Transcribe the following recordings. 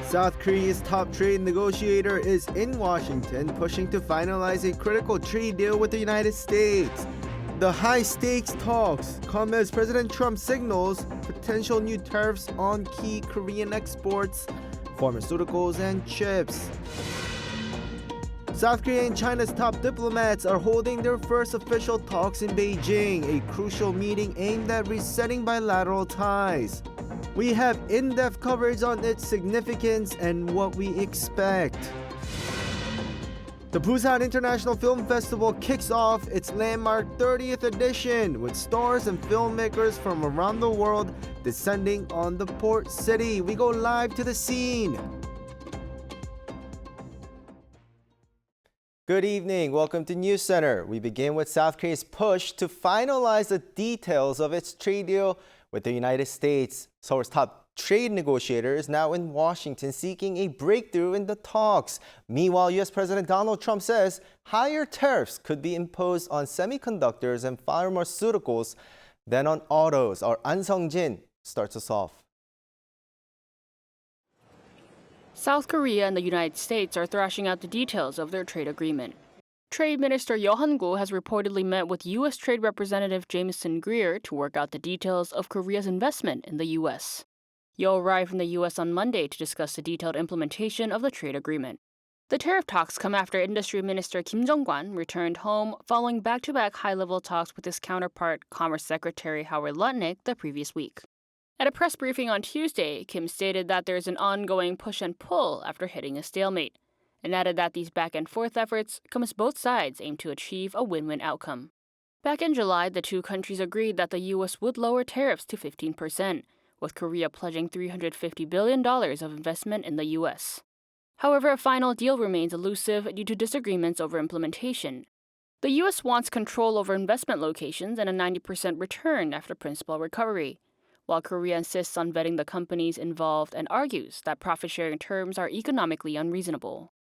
South Korea's top trade negotiator is in Washington pushing to finalize a critical trade deal with the United States. The high-stakes talks come as President Trump signals potential new tariffs on key Korean exports, pharmaceuticals, and chips. South Korea and China's top diplomats are holding their first official talks in Beijing, a crucial meeting aimed at resetting bilateral ties. We have in-depth coverage on its significance and what we expect. The Busan International Film Festival kicks off its landmark 30th edition with stars and filmmakers from around the world descending on the port city. We go live to the scene. Good evening. Welcome to Newscenter. We begin with South Korea's push to finalize the details of its trade deal with the United States. Seoul's top trade negotiator is now in Washington seeking a breakthrough in the talks. Meanwhile, U.S. President Donald Trump says higher tariffs could be imposed on semiconductors and pharmaceuticals than on autos. Our An Sung-jin starts us off. South Korea and the United States are thrashing out the details of their trade agreement. Trade Minister Yo Han-gu has reportedly met with U.S. Trade Representative Jameson Greer to work out the details of Korea's investment in the U.S. Yo arrived in the U.S. on Monday to discuss the detailed implementation of the trade agreement. The tariff talks come after Industry Minister Kim Tschang-Yeul returned home following back-to-back high-level talks with his counterpart, Commerce Secretary Howard Lutnick, the previous week. At a press briefing on Tuesday, Kim stated that there is an ongoing push and pull after hitting a stalemate, and added that these back-and-forth efforts come as both sides aim to achieve a win-win outcome. Back in July, the two countries agreed that the U.S. would lower tariffs to 15%, with Korea pledging $350 billion of investment in the U.S. However, a final deal remains elusive due to disagreements over implementation. The U.S. wants control over investment locations and a 90% return after principal recovery, while Korea insists on vetting the companies involved and argues that profit-sharing terms are economically unreasonable.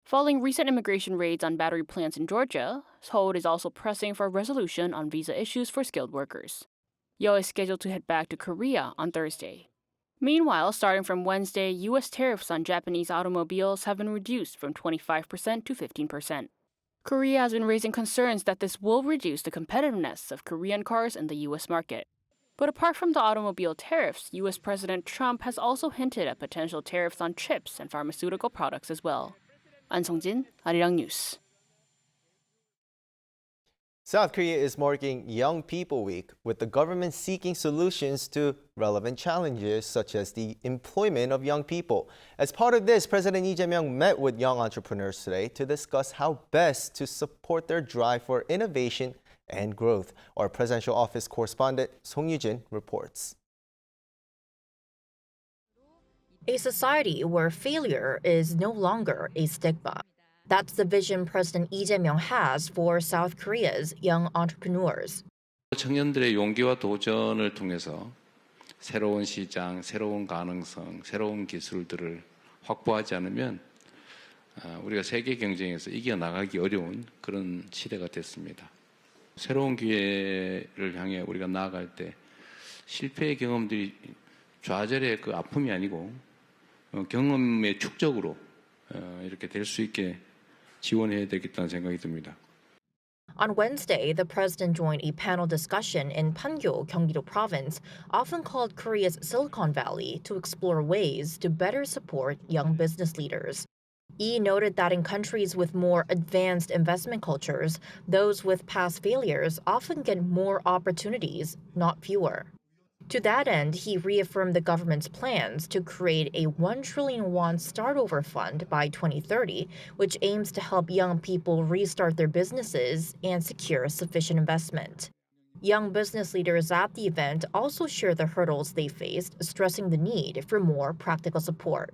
Following recent immigration raids on battery plants in Georgia, Seoul is also pressing for a resolution on visa issues for skilled workers. Yo is scheduled to head back to Korea on Thursday. Meanwhile, starting from Wednesday, U.S. tariffs on Japanese automobiles have been reduced from 25% to 15%. Korea has been raising concerns that this will reduce the competitiveness of Korean cars in the U.S. market. But apart from the automobile tariffs, U.S. President Trump has also hinted at potential tariffs on chips and pharmaceutical products as well. An Sung-jin, Arirang News. South Korea is marking Young People Week, with the government seeking solutions to relevant challenges such as the employment of young people. As part of this, President Lee Jae-myung met with young entrepreneurs today to discuss how best to support their drive for innovation and growth. Our presidential office correspondent Song Yu-jin reports. A society where failure is no longer a stigma. That's the vision President Lee Jae-myung has for South Korea's young entrepreneurs. 청년들의 용기와 도전을 통해서 새로운 시장, 새로운 가능성, 새로운 기술들을 확보하지 않으면 우리가 세계 경쟁에서 이겨나가기 어려운 그런 시대가 됐습니다. 새로운 기회를 향해 우리가 나아갈 때 실패의 경험들이 좌절의 그 아픔이 아니고 경험의 축적으로 이렇게 될 수 있게 지원해야 되겠다는 생각이 듭니다. On Wednesday, the president joined a panel discussion in Pangyo, Gyeonggi-do Province, often called Korea's Silicon Valley, to explore ways to better support young business leaders. Lee noted that in countries with more advanced investment cultures, those with past failures often get more opportunities, not fewer. To that end, he reaffirmed the government's plans to create a 1 trillion won start-over fund by 2030, which aims to help young people restart their businesses and secure sufficient investment. Young business leaders at the event also shared the hurdles they faced, stressing the need for more practical support.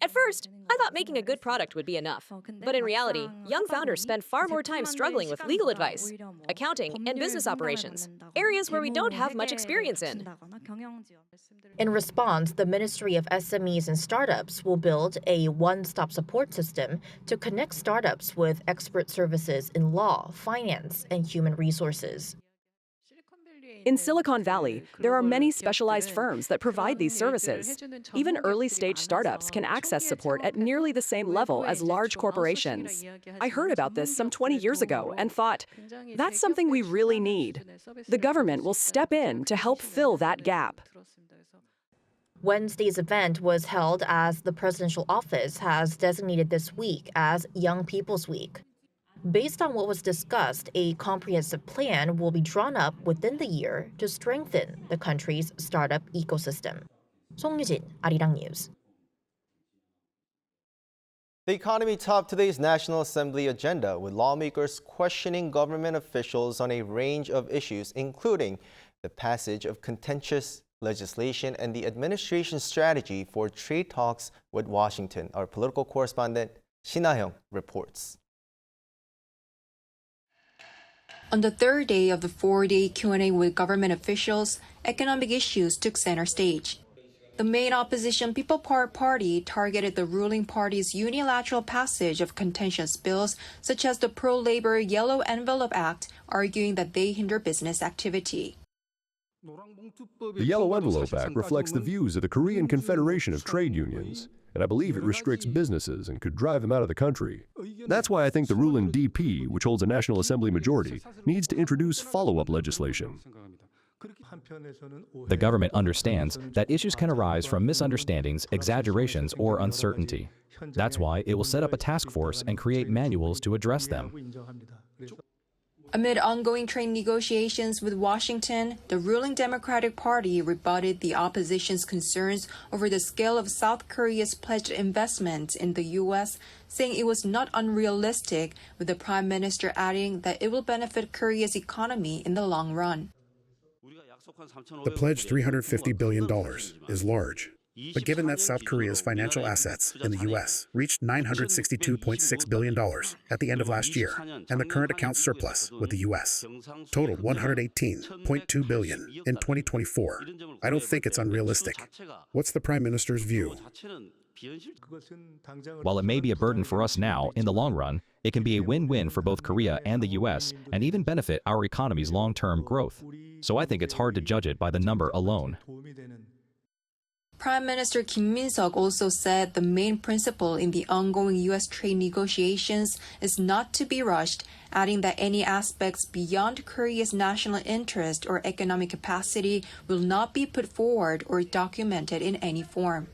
At first, I thought making a good product would be enough. But in reality, young founders spend far more time struggling with legal advice, accounting, and business operations, areas where we don't have much experience in. In response, the Ministry of SMEs and Startups will build a one-stop support system to connect startups with expert services in law, finance, and human resources. In Silicon Valley, there are many specialized firms that provide these services. Even early-stage startups can access support at nearly the same level as large corporations. I heard about this some 20 years ago and thought, that's something we really need. The government will step in to help fill that gap. Wednesday's event was held as the presidential office has designated this week as Young People's Week. Based on what was discussed, a comprehensive plan will be drawn up within the year to strengthen the country's startup ecosystem. 송유진, Arirang News. The economy topped today's National Assembly agenda, with lawmakers questioning government officials on a range of issues, including the passage of contentious legislation and the administration's strategy for trade talks with Washington. Our political correspondent, Shin-Hyung, reports. On the third day of the four-day Q&A with government officials, economic issues took center stage. The main opposition People Power Party targeted the ruling party's unilateral passage of contentious bills, such as the pro-labor Yellow Envelope Act, arguing that they hinder business activity. The Yellow Envelope Act reflects the views of the Korean Confederation of Trade Unions, and I believe it restricts businesses and could drive them out of the country. That's why I think the ruling DP, which holds a National Assembly majority, needs to introduce follow-up legislation. The government understands that issues can arise from misunderstandings, exaggerations, or uncertainty. That's why it will set up a task force and create manuals to address them. Amid ongoing trade negotiations with Washington, the ruling Democratic Party rebutted the opposition's concerns over the scale of South Korea's pledged investment in the U.S., saying it was not unrealistic, with the Prime Minister adding that it will benefit Korea's economy in the long run. The pledged $350 billion is large. But given that South Korea's financial assets in the U.S. reached $962.6 billion at the end of last year, and the current account surplus with the U.S. totaled $118.2 billion in 2024, I don't think it's unrealistic. What's the Prime Minister's view? While it may be a burden for us now, in the long run, it can be a win-win for both Korea and the U.S. and even benefit our economy's long-term growth. So I think it's hard to judge it by the number alone. Prime Minister Kim Min-seok also said the main principle in the ongoing U.S. trade negotiations is not to be rushed, adding that any aspects beyond Korea's national interest or economic capacity will not be put forward or documented in any form.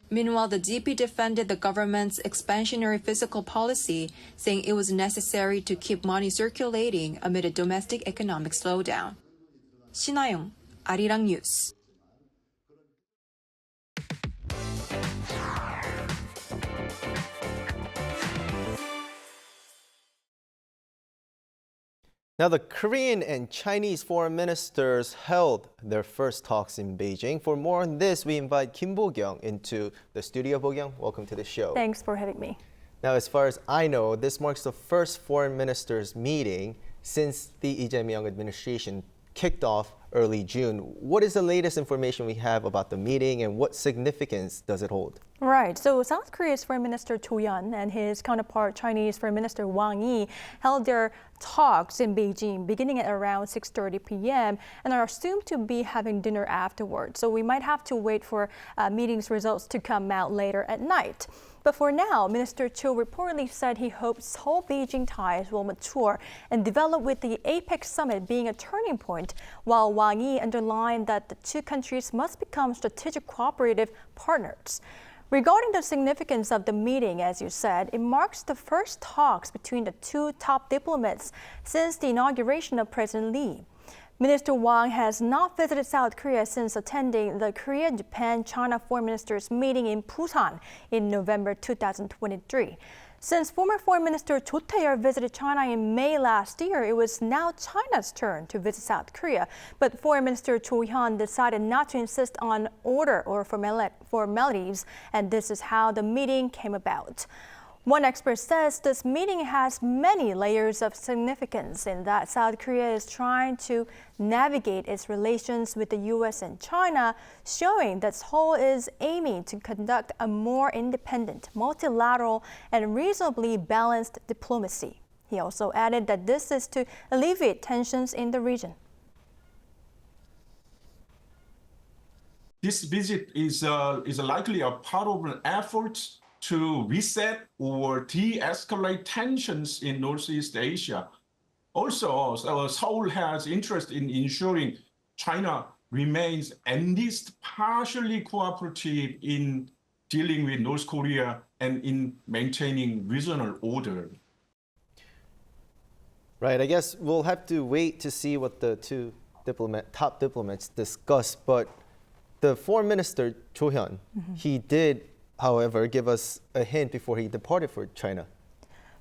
Meanwhile, the DP defended the government's expansionary fiscal policy, saying it was necessary to keep money circulating amid a domestic economic slowdown. Shin-Hyung, Arirang News. Now, the Korean and Chinese foreign ministers held their first talks in Beijing. For more on this, we invite Kim Bo-kyung into the studio. Bo-kyung, welcome to the show. Thanks for having me. Now, as far as I know, this marks the first foreign ministers meeting since the Lee Jae-myung administration kicked off early June. What is the latest information we have about the meeting and what significance does it hold? Right. So South Korea's Foreign Minister Cho Hyun and his counterpart Chinese Foreign Minister Wang Yi held their talks in Beijing beginning at around 6:30 p.m. and are assumed to be having dinner afterwards. So we might have to wait for meetings results to come out later at night. But for now, Minister Cho reportedly said he hopes Seoul-Beijing ties will mature and develop with the APEC summit being a turning point, while Wang Yi underlined that the two countries must become strategic cooperative partners. Regarding the significance of the meeting, as you said, it marks the first talks between the two top diplomats since the inauguration of President Lee. Minister Wang has not visited South Korea since attending the Korea-Japan-China foreign ministers meeting in Busan in November 2023. Since former Foreign Minister Cho Tae-yeol visited China in May last year, it was now China's turn to visit South Korea. But Foreign Minister Cho Hyun decided not to insist on order or formalities, and this is how the meeting came about. One expert says this meeting has many layers of significance in that South Korea is trying to navigate its relations with the U.S. and China, showing that Seoul is aiming to conduct a more independent, multilateral, and reasonably balanced diplomacy. He also added that this is to alleviate tensions in the region. this visit is likely a part of an effort to reset or de-escalate tensions in Northeast Asia. Also, Seoul has interest in ensuring China remains at least partially cooperative in dealing with North Korea and in maintaining regional order. Right, I guess we'll have to wait to see what the two top diplomats discuss, but the foreign minister, Cho Hyun, he did, however, give us a hint before he departed for China.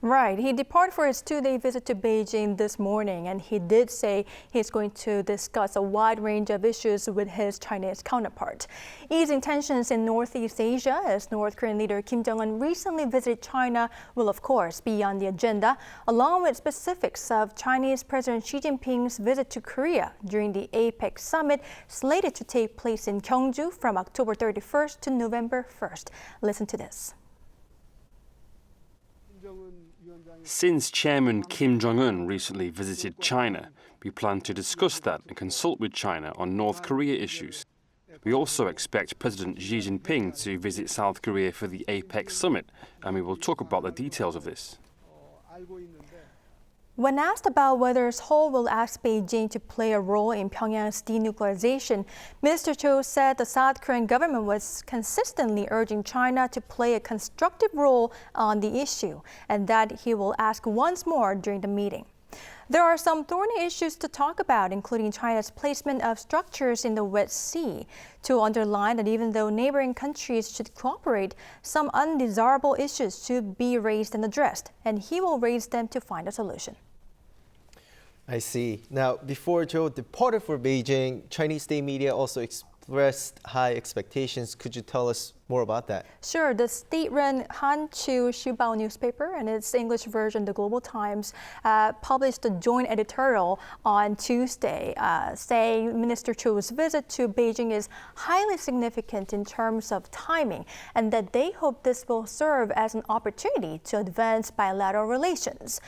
Right. He departed for his two-day visit to Beijing this morning, and he did say he's going to discuss a wide range of issues with his Chinese counterpart. Easing tensions in Northeast Asia as North Korean leader Kim Jong-un recently visited China will, of course, be on the agenda, along with specifics of Chinese President Xi Jinping's visit to Korea during the APEC summit slated to take place in Gyeongju from October 31st to November 1st. Listen to this. Since Chairman Kim Jong-un recently visited China, we plan to discuss that and consult with China on North Korea issues. We also expect President Xi Jinping to visit South Korea for the APEC summit, and we will talk about the details of this. When asked about whether Seoul will ask Beijing to play a role in Pyongyang's denuclearization, Minister Cho said the South Korean government was consistently urging China to play a constructive role on the issue, and that he will ask once more during the meeting. There are some thorny issues to talk about, including China's placement of structures in the West Sea, to underline that even though neighboring countries should cooperate, some undesirable issues should be raised and addressed, and he will raise them to find a solution. I see. Now, before Joe departed for Beijing, Chinese state media also expressed high expectations. Could you tell us more about that? Sure. The state-run Hanchu Shibao newspaper and its English version, the Global Times, published a joint editorial on Tuesday saying Minister Cho's visit to Beijing is highly significant in terms of timing and that they hope this will serve as an opportunity to advance bilateral relations.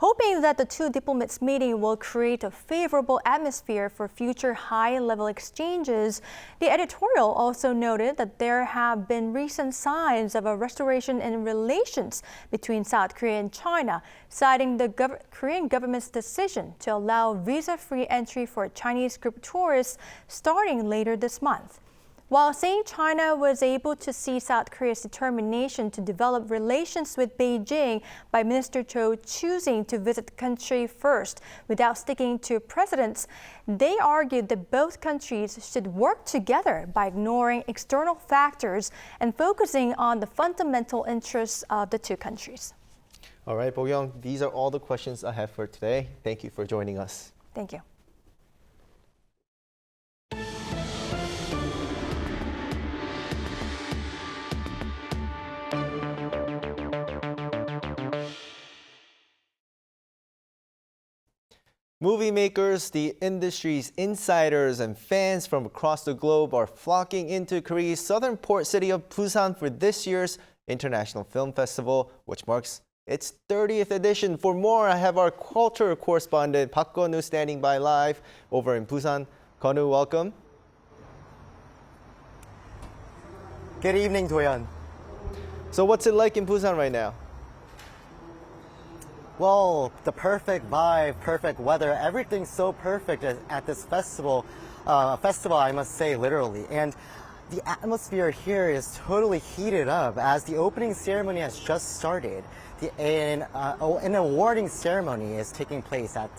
Hoping that the two diplomats' meeting will create a favorable atmosphere for future high-level exchanges, the editorial also noted that there have been recent signs of a restoration in relations between South Korea and China, citing the Korean government's decision to allow visa-free entry for Chinese group tourists starting later this month. While saying China was able to see South Korea's determination to develop relations with Beijing by Minister Cho choosing to visit the country first without sticking to precedents, they argued that both countries should work together by ignoring external factors and focusing on the fundamental interests of the two countries. All right, Bo-young, these are all the questions I have for today. Thank you for joining us. Thank you. Movie makers, the industry's insiders, and fans from across the globe are flocking into Korea's southern port city of Busan for this year's International Film Festival, which marks its 30th edition. For more, I have our culture correspondent Park Gun-woo standing by live over in Busan. Gun-woo, welcome. Good evening, Doyeon. So what's it like in Busan right now? Well, the perfect vibe, perfect weather, everything's so perfect at this festival. I must say, literally. And the atmosphere here is totally heated up as the opening ceremony has just started. An awarding ceremony is taking place at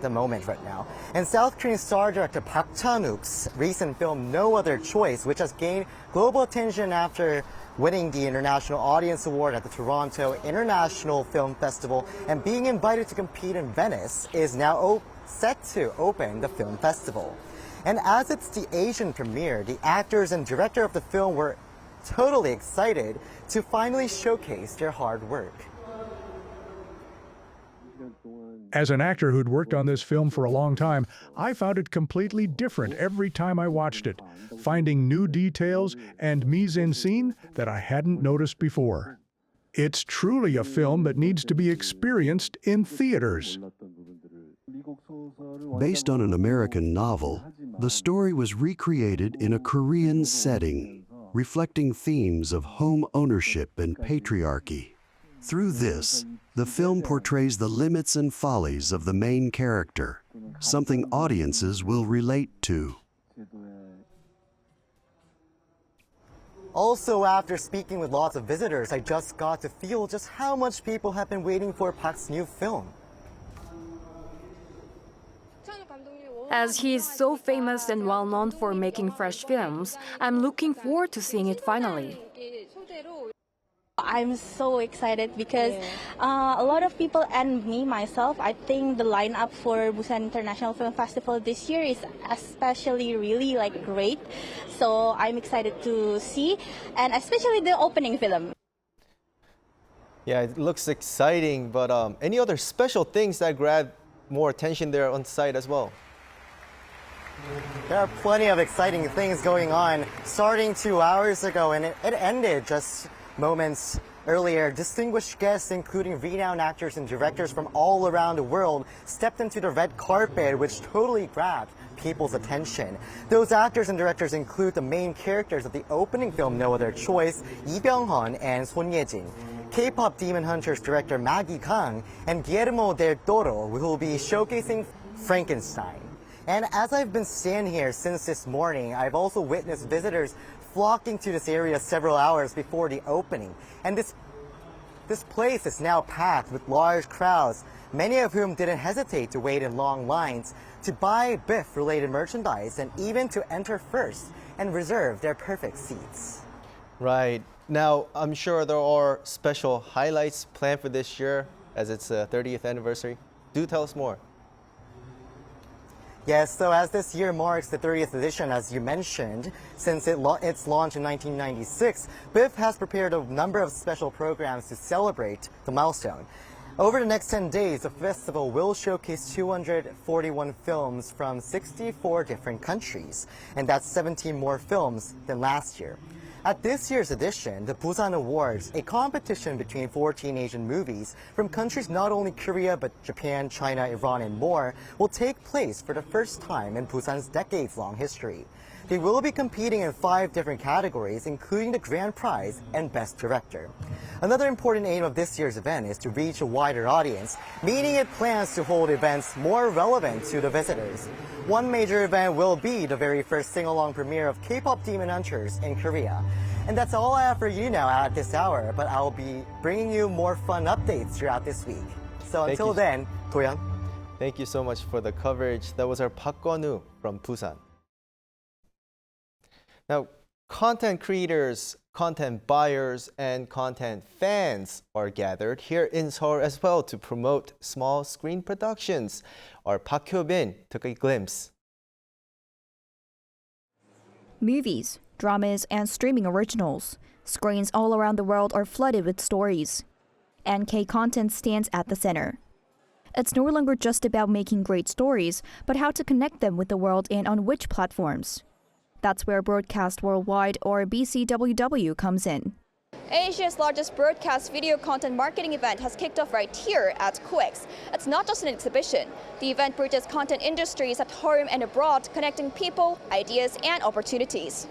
the moment right now. And South Korean star director Park Chan-wook's recent film No Other Choice, which has gained global attention after winning the International Audience Award at the Toronto International Film Festival and being invited to compete in Venice, is now set to open the film festival. And as it's the Asian premiere, the actors and director of the film were totally excited to finally showcase their hard work. As an actor who'd worked on this film for a long time, I found it completely different every time I watched it, finding new details and mise-en-scene that I hadn't noticed before. It's truly a film that needs to be experienced in theaters. Based on an American novel, The story was recreated in a Korean setting, reflecting themes of home ownership and patriarchy. Through this, the film portrays the limits and follies of the main character, something audiences will relate to. Also, after speaking with lots of visitors, I just got to feel just how much people have been waiting for Park's new film. As he is so famous and well-known for making fresh films, I'm looking forward to seeing it finally. I'm so excited because a lot of people and me myself, I think the lineup for Busan International Film Festival this year is especially really great. So I'm excited to see, and especially the opening film. Yeah, it looks exciting, but any other special things that grab more attention there on site as well? There are plenty of exciting things going on starting 2 hours ago, and it ended just moments earlier. Distinguished guests, including renowned actors and directors from all around the world, stepped into the red carpet, which totally grabbed people's attention. Those actors and directors include the main characters of the opening film No Other Choice, Lee Byung-hun and Son Ye-jin, K-pop Demon Hunters director Maggie Kang, and Guillermo del Toro, who will be showcasing Frankenstein. And as I've been standing here since this morning, I've also witnessed visitors flocking to this area several hours before the opening. And this place is now packed with large crowds, many of whom didn't hesitate to wait in long lines to buy BIFF-related merchandise and even to enter first and reserve their perfect seats. Right. Now, I'm sure there are special highlights planned for this year as it's the 30th anniversary. Do tell us more. Yes, so as this year marks the 30th edition, as you mentioned, since its launch in 1996, BIFF has prepared a number of special programs to celebrate the milestone. Over the next 10 days, the festival will showcase 241 films from 64 different countries, and that's 17 more films than last year. At this year's edition, the Busan Awards, a competition between 14 Asian movies from countries not only Korea but Japan, China, Iran, and more, will take place for the first time in Busan's decades-long history. They will be competing in 5 different categories, including the Grand Prize and Best Director. Another important aim of this year's event is to reach a wider audience, meaning it plans to hold events more relevant to the visitors. One major event will be the very first sing-along premiere of K-pop Demon Hunters in Korea. And that's all I have for you now at this hour, but I'll be bringing you more fun updates throughout this week. So until then, Doyeon. Thank you so much for the coverage. That was our Park Kwon-woo from Busan. Now, content creators, content buyers, and content fans are gathered here in Seoul as well to promote small screen productions. Our Park Hyo-bin took a glimpse. Movies, dramas, and streaming originals. Screens all around the world are flooded with stories. NK content stands at the center. It's no longer just about making great stories, but how to connect them with the world and on which platforms. That's where Broadcast Worldwide, or BCWW, comes in. Asia's largest broadcast video content marketing event has kicked off right here at COEX. It's not just an exhibition. The event bridges content industries at home and abroad, connecting people, ideas, and opportunities.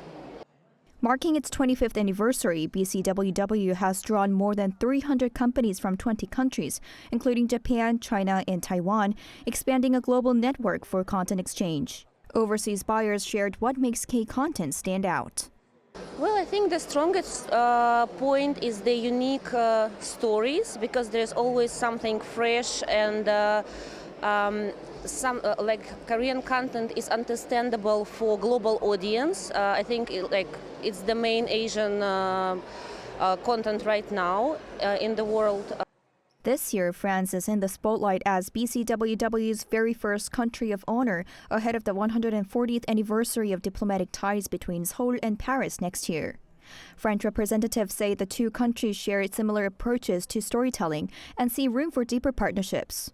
Marking its 25th anniversary, BCWW has drawn more than 300 companies from 20 countries, including Japan, China, and Taiwan, expanding a global network for content exchange. Overseas buyers shared what makes K-content stand out. Well, I think the strongest point is the unique stories, because there's always something fresh, and Korean content is understandable for global audience. I think it's the main Asian content right now in the world. This year, France is in the spotlight as BCWW's very first country of honor, ahead of the 140th anniversary of diplomatic ties between Seoul and Paris next year. French representatives say the two countries share similar approaches to storytelling and see room for deeper partnerships.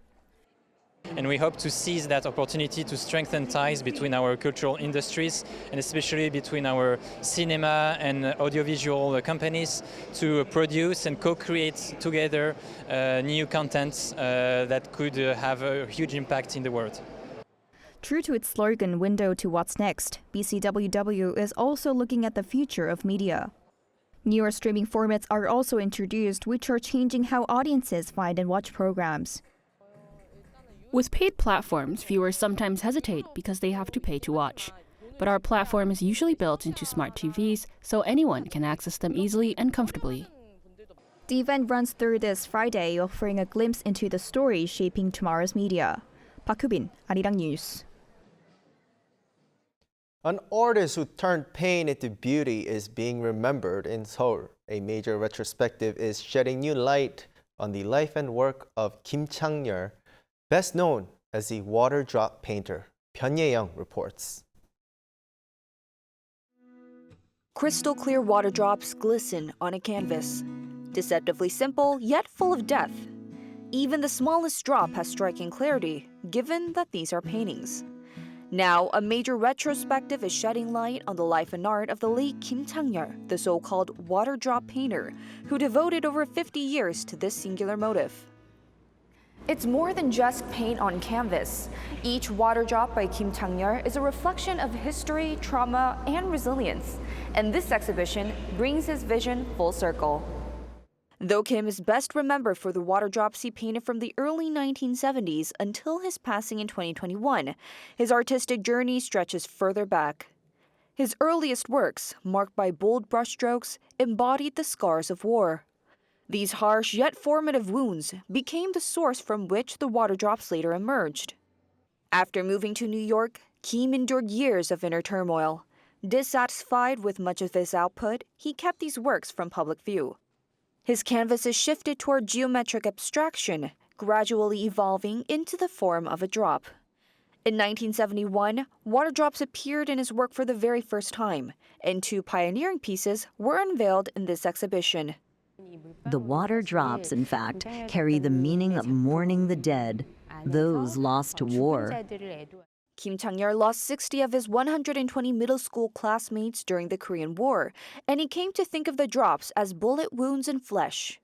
And we hope to seize that opportunity to strengthen ties between our cultural industries, and especially between our cinema and audiovisual companies, to produce and co-create together new content that could have a huge impact in the world. True to its slogan, Window to What's Next, BCWW is also looking at the future of media. Newer streaming formats are also introduced, which are changing how audiences find and watch programs. With paid platforms, viewers sometimes hesitate because they have to pay to watch. But our platform is usually built into smart TVs, so anyone can access them easily and comfortably. The event runs through this Friday, offering a glimpse into the stories shaping tomorrow's media. Park Hoo-bin, Arirang News. An artist who turned pain into beauty is being remembered in Seoul. A major retrospective is shedding new light on the life and work of Kim Tschang-Yeul, best known as the water drop painter. Yeong reports. Crystal clear water drops glisten on a canvas. Deceptively simple, yet full of depth. Even the smallest drop has striking clarity, given that these are paintings. Now, a major retrospective is shedding light on the life and art of the late Kim Tschang-Yeul, the so-called water drop painter, who devoted over 50 years to this singular motif. It's more than just paint on canvas. Each water drop by Kim Tschang-Yeul is a reflection of history, trauma, and resilience. And this exhibition brings his vision full circle. Though Kim is best remembered for the water drops he painted from the early 1970s until his passing in 2021, his artistic journey stretches further back. His earliest works, marked by bold brushstrokes, embodied the scars of war. These harsh yet formative wounds became the source from which the water drops later emerged. After moving to New York, Kim endured years of inner turmoil. Dissatisfied with much of his output, he kept these works from public view. His canvases shifted toward geometric abstraction, gradually evolving into the form of a drop. In 1971, water drops appeared in his work for the very first time, and 2 pioneering pieces were unveiled in this exhibition. The water drops, in fact, carry the meaning of mourning the dead, those lost to war. Kim Tschang-Yeul lost 60 of his 120 middle school classmates during the Korean War, and he came to think of the drops as bullet wounds in flesh.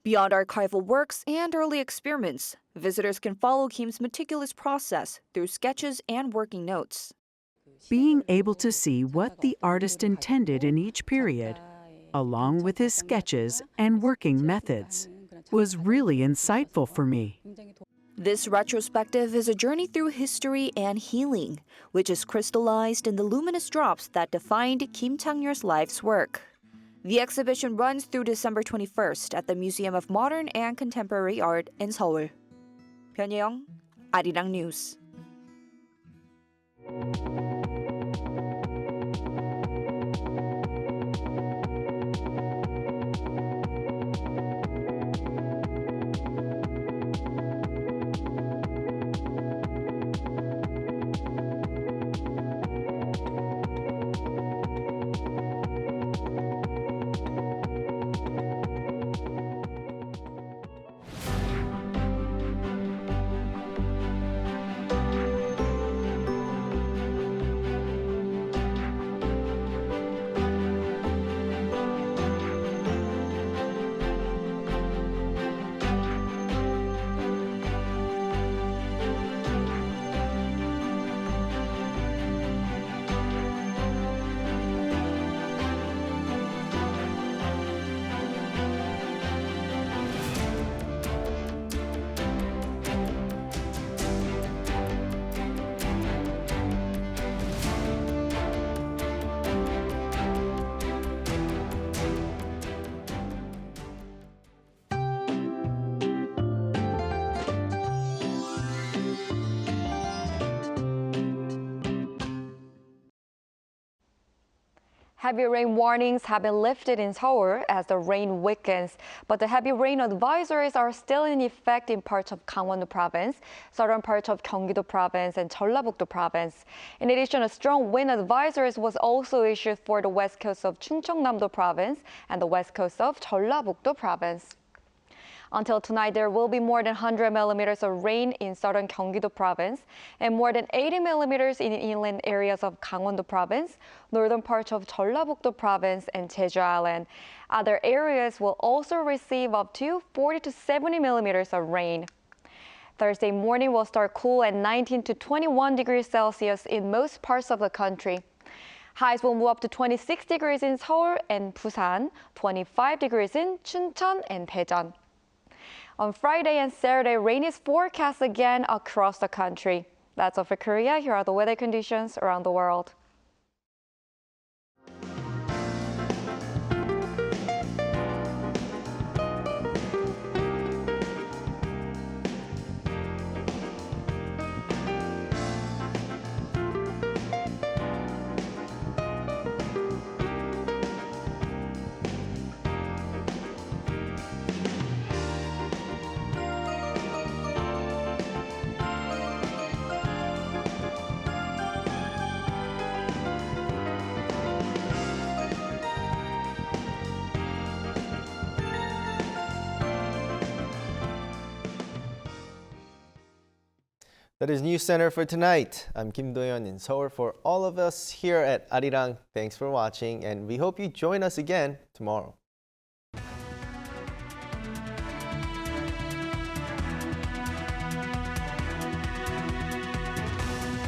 Beyond archival works and early experiments, visitors can follow Kim's meticulous process through sketches and working notes. Being able to see what the artist intended in each period, along with his sketches and working methods, was really insightful for me. This retrospective is a journey through history and healing, which is crystallized in the luminous drops that defined Kim Tschang-Yeul's life's work. The exhibition runs through December 21st at the Museum of Modern and Contemporary Art in Seoul. Yeong, Arirang News. Heavy rain warnings have been lifted in Seoul as the rain weakens, but the heavy rain advisories are still in effect in parts of Gangwon province, southern parts of Gyeonggi-do province, and Jeollabuk-do province. In addition, a strong wind advisories was also issued for the west coast of Chungcheongnam-do province and the west coast of Jeollabuk-do province. Until tonight, there will be more than 100 millimeters of rain in southern Gyeonggi-do province and more than 80 millimeters in inland areas of Gangwon-do province, northern parts of Jeollabuk-do province, and Jeju Island. Other areas will also receive up to 40 to 70 millimeters of rain. Thursday morning will start cool at 19 to 21 degrees Celsius in most parts of the country. Highs will move up to 26 degrees in Seoul and Busan, 25 degrees in Chuncheon and Daejeon. On Friday and Saturday, rain is forecast again across the country. That's all for Korea. Here are the weather conditions around the world. That is Newscenter for tonight. I'm Kim Do-yeon in Seoul. For all of us here at Arirang, thanks for watching, and we hope you join us again tomorrow.